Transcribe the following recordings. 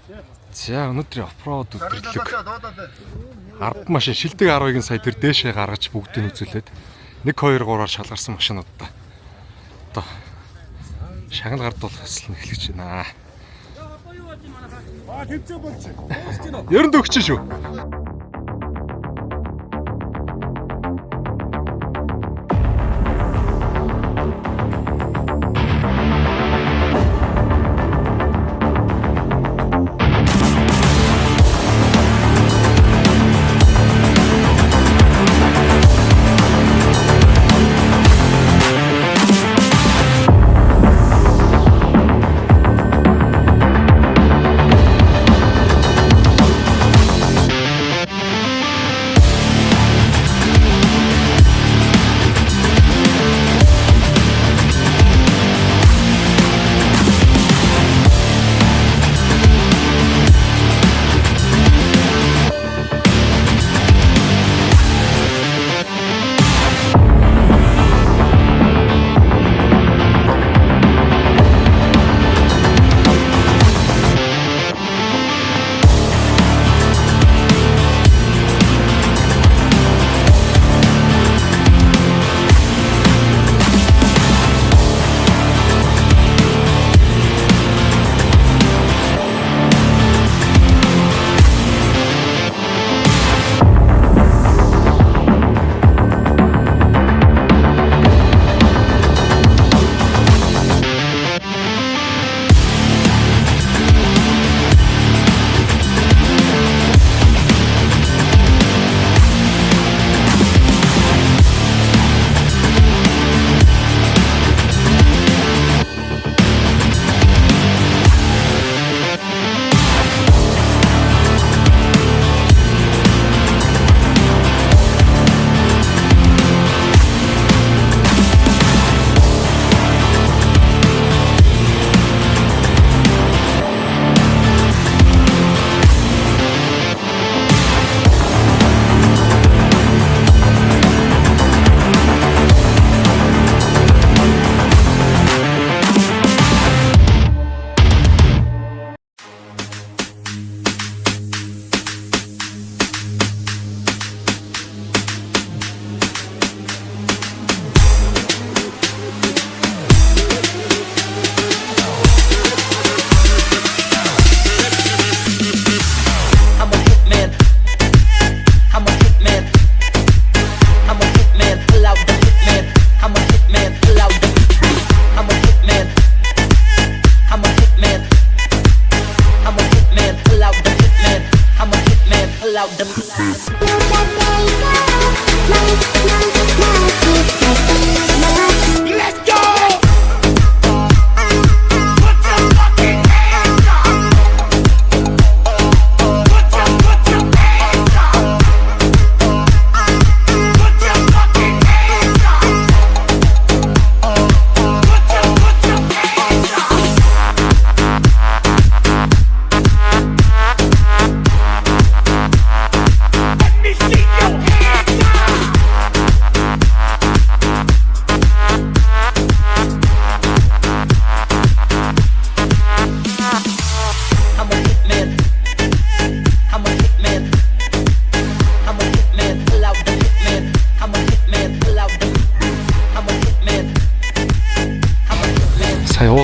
За өнөөдрийн оффроуд өдөрлөг 10 машин шилдэг 10-ыг сая тэр дээшээ гаргаж бүгдийг үзүүлээд 1 2 3-аар шалгарсан машинуудаа одоо шагнал гардуул хэсэл эхлэж байна. Ерөн дөгч шүү.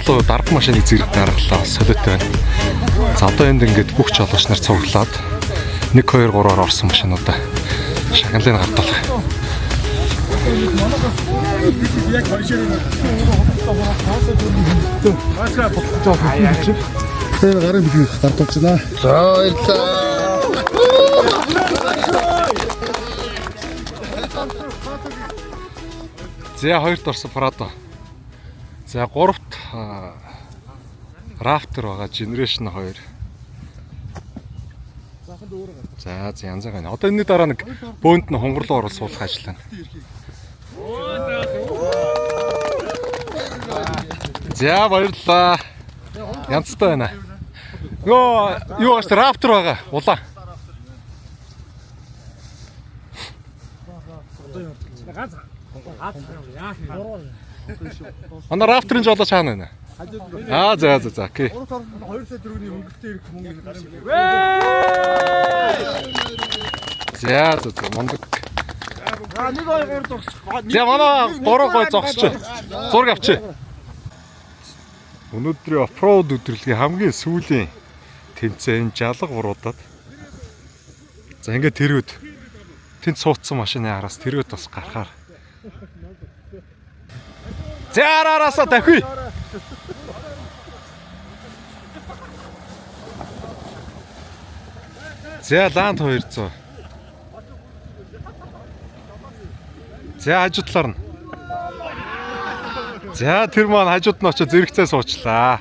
Уулуу дарб машиныг зэрэг даргалаа солиотой байна. За одоо энд ингээд бүх жолооч нар цуглаад 1 2 3-аар орсон машинуудаа шагналыг гардуулах. Тэр гарын бэлгийг гардуулж байна. За баярлалаа. За хоёрт орсон Prado. За гуравт Raptor байгаа Generation 2. За янз байгаа. Одоо энэний дараа нэг бөөнд нь хонгорлоо орол суулгах ажил байна. За баярлалаа. Янзтай байна. Йоо, юу ааш Raptor байгаа. Улаан. Ана Raptor-ын жолооч хаана байна? За. Окей. 2 сая төгрөгийн өнгөлтөө ирэх мөнгөний гарын бий. За мундаг. За 1 2 3 зогсох. За манай 3 гой зогсож. Зураг авчи. Өнөөдрийн оффроуд өдрөлгийн хамгийн сүүлийн тэмцээн жалга буруудаад. За ингээд тэргүүд тэнд суудсан машины араас тэргүүд бас гарахаар. За араасаа давхи. За ланд 200. За хажуудлаар нь. За тэр маань хажууд нь очиж зэрэгцээ суучлаа.